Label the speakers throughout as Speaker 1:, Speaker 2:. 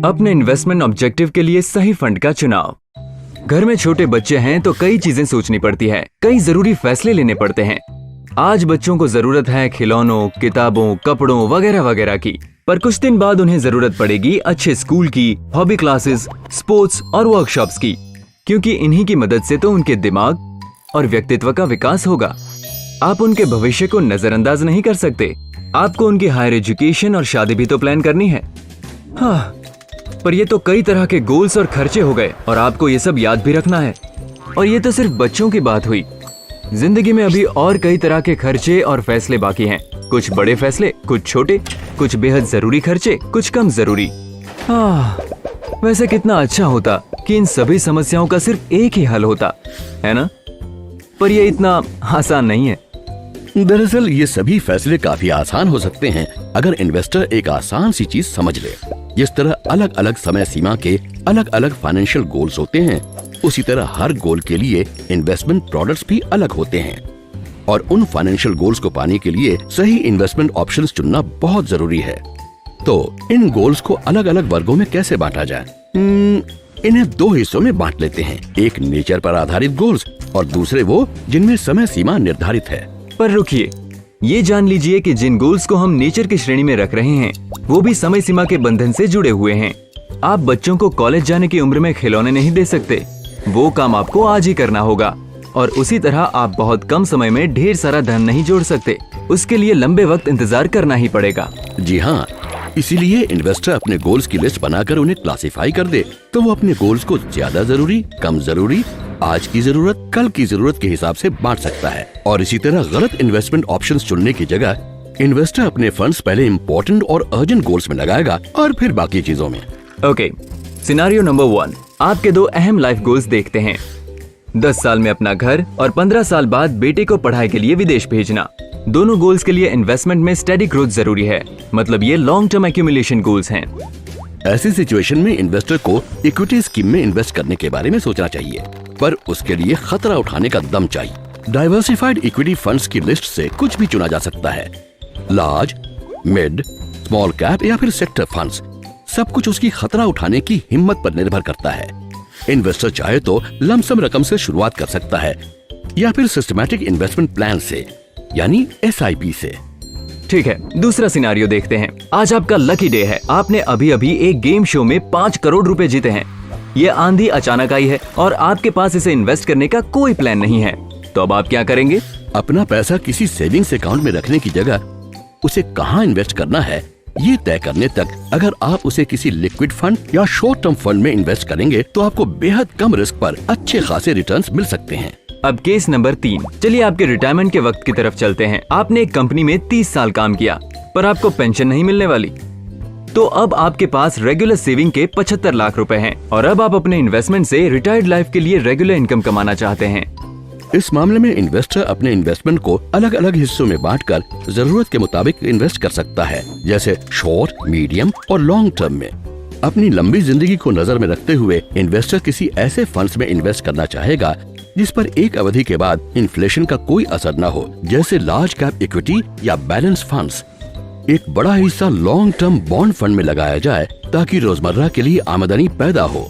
Speaker 1: अपने investment objective के लिए सही फंड का चुनाव। घर में छोटे बच्चे हैं तो कई चीजें सोचनी पड़ती है, कई जरूरी फैसले लेने पड़ते हैं। आज बच्चों को जरूरत है खिलौनों, किताबों, कपड़ों वगैरह वगैरह की, पर कुछ दिन बाद उन्हें जरूरत पड़ेगी अच्छे स्कूल की, हॉबी क्लासेस, स्पोर्ट्स और वर्कशॉप्स की, क्योंकि इन्हीं की मदद से तो उनके दिमाग और व्यक्तित्व का विकास होगा। आप उनके भविष्य को नजरअंदाज नहीं कर सकते। आपको उनकी हायर एजुकेशन और शादी भी तो प्लान करनी है। हाँ, पर ये तो कई तरह के गोल्स और खर्चे हो गए और आपको ये सब याद भी रखना है। और ये तो सिर्फ बच्चों की बात हुई। जिंदगी में अभी और कई तरह के खर्चे और फैसले बाकी हैं। कुछ बड़े फैसले, कुछ छोटे, कुछ बेहद जरूरी खर्चे, कुछ कम जरूरी। वैसे कितना अच्छा होता कि इन सभी समस्याओं का सिर्फ एक ही हल होता, है ना? पर ये इतना आसान नहीं है।
Speaker 2: दरअसल ये सभी फैसले काफी आसान हो सकते हैं अगर इन्वेस्टर एक आसान सी चीज समझ ले। जिस तरह अलग अलग समय सीमा के अलग अलग फाइनेंशियल गोल्स होते हैं, उसी तरह हर गोल के लिए इन्वेस्टमेंट प्रोडक्ट्स भी अलग होते हैं। और उन फाइनेंशियल गोल्स को पाने के लिए सही इन्वेस्टमेंट ऑप्शंस चुनना बहुत जरूरी है। तो इन गोल्स को अलग अलग वर्गों में कैसे बांटा जाए? इन्हें दो हिस्सों में बांट लेते हैं। एक नेचर पर आधारित गोल्स और दूसरे वो जिनमें समय सीमा निर्धारित है।
Speaker 1: पर रुकिए, ये जान लीजिए कि जिन गोल्स को हम नेचर की श्रेणी में रख रहे हैं, वो भी समय सीमा के बंधन से जुड़े हुए हैं। आप बच्चों को कॉलेज जाने की उम्र में खिलौने नहीं दे सकते, वो काम आपको आज ही करना होगा। और उसी तरह आप बहुत कम समय में ढेर सारा धन नहीं जोड़ सकते, उसके लिए लंबे वक्त इंतजार करना ही पड़ेगा।
Speaker 2: जी हाँ, इसीलिए इन्वेस्टर अपने गोल्स की लिस्ट बनाकर उन्हें क्लासिफाई कर दे, तो वो अपने गोल्स को ज्यादा जरूरी, कम जरूरी, आज की जरूरत, कल की जरूरत के हिसाब से बांट सकता है। और इसी तरह गलत इन्वेस्टमेंट ऑप्शंस चुनने की जगह इन्वेस्टर अपने फंड्स पहले इम्पोर्टेंट और अर्जेंट गोल्स में लगाएगा और फिर बाकी चीजों में।
Speaker 1: ओके, सिनारियो नंबर 1, आपके दो अहम लाइफ गोल्स देखते हैं। 10 साल में अपना घर और 15 साल बाद बेटे को पढ़ाई के लिए विदेश भेजना। दोनों गोल्स के लिए इन्वेस्टमेंट में स्टेडी ग्रोथ जरूरी है, मतलब ये लॉन्ग टर्म एक्यूमुलेशन गोल्स हैं।
Speaker 2: ऐसी सिचुएशन में इन्वेस्टर को इक्विटी स्कीम में इन्वेस्ट करने के बारे में सोचना चाहिए, पर उसके लिए खतरा उठाने का दम चाहिए। डाइवर्सिफाइड इक्विटी फंड्स की लिस्ट से कुछ भी चुना जा सकता है। लार्ज, मिड, स्मॉल कैप या फिर सेक्टर फंड्स, सब कुछ उसकी खतरा उठाने की हिम्मत पर निर्भर करता है। इन्वेस्टर चाहे तो लमसम रकम से शुरुआत कर सकता है या फिर सिस्टमैटिक इन्वेस्टमेंट प्लान से, यानी SIP से।
Speaker 1: ठीक है, दूसरा सिनारियो देखते हैं। आज आपका लकी डे है। आपने अभी अभी एक गेम शो में 5 करोड़ रुपए जीते हैं। ये आंधी अचानक आई है और आपके पास इसे इन्वेस्ट करने का कोई प्लान नहीं है, तो अब आप क्या करेंगे?
Speaker 2: अपना पैसा किसी सेविंग्स अकाउंट में रखने की जगह उसे कहाँ इन्वेस्ट करना है, ये तय करने तक अगर आप उसे किसी लिक्विड फंड या शॉर्ट टर्म फंड में इन्वेस्ट करेंगे तो आपको बेहद कम रिस्क पर अच्छे खासे रिटर्न्स मिल सकते हैं।
Speaker 1: अब केस नंबर 3, चलिए आपके रिटायरमेंट के वक्त की तरफ चलते हैं। आपने एक कंपनी में 30 साल काम किया, पर आपको पेंशन नहीं मिलने वाली। तो अब आपके पास रेगुलर सेविंग के 75 लाख रुपए हैं और अब आप अपने इन्वेस्टमेंट से रिटायर्ड लाइफ के लिए रेगुलर इनकम कमाना चाहते हैं।
Speaker 2: इस मामले में इन्वेस्टर अपने इन्वेस्टमेंट को अलग अलग हिस्सों में बांटकर जरूरत के मुताबिक इन्वेस्ट कर सकता है, जैसे शॉर्ट, मीडियम और लॉन्ग टर्म में। अपनी लंबी जिंदगी को नजर में रखते हुए इन्वेस्टर किसी ऐसे फंड्स में इन्वेस्ट करना चाहेगा जिस पर एक अवधि के बाद इन्फ्लेशन का कोई असर न हो, जैसे लार्ज कैप इक्विटी या बैलेंस फंड्स। एक बड़ा हिस्सा लॉन्ग टर्म बॉन्ड फंड में लगाया जाए ताकि रोजमर्रा के लिए आमदनी पैदा हो।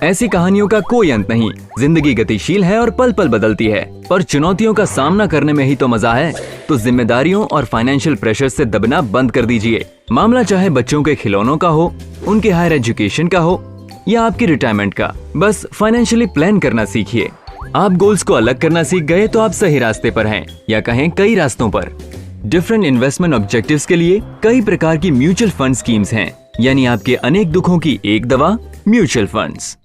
Speaker 1: ऐसी कहानियों का कोई अंत नहीं। जिंदगी गतिशील है और पल पल बदलती है, पर चुनौतियों का सामना करने में ही तो मजा है। तो जिम्मेदारियों और फाइनेंशियल प्रेशर से दबना बंद कर दीजिए। मामला चाहे बच्चों के खिलौनों का हो, उनके हायर एजुकेशन का हो या आपकी रिटायरमेंट का, बस फाइनेंशियली प्लान करना सीखिए। आप गोल्स को अलग करना सीख गए तो आप सही रास्ते पर हैं, या कहें कई रास्तों पर। डिफरेंट इन्वेस्टमेंट ऑब्जेक्टिव्स के लिए कई प्रकार की म्यूचुअल फंड स्कीम्स हैं, यानी आपके अनेक दुखों की एक दवा, म्यूचुअल फंड्स।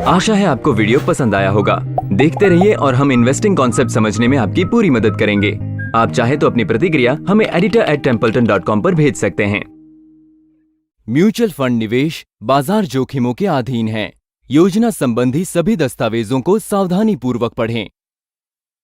Speaker 1: आशा है आपको वीडियो पसंद आया होगा। देखते रहिए और हम इन्वेस्टिंग कॉन्सेप्ट समझने में आपकी पूरी मदद करेंगे। आप चाहे तो अपनी प्रतिक्रिया हमें editor@templeton.com पर भेज सकते हैं। म्यूचुअल फंड निवेश बाजार जोखिमों के अधीन है। योजना संबंधी सभी दस्तावेजों को सावधानी पूर्वक पढ़ें।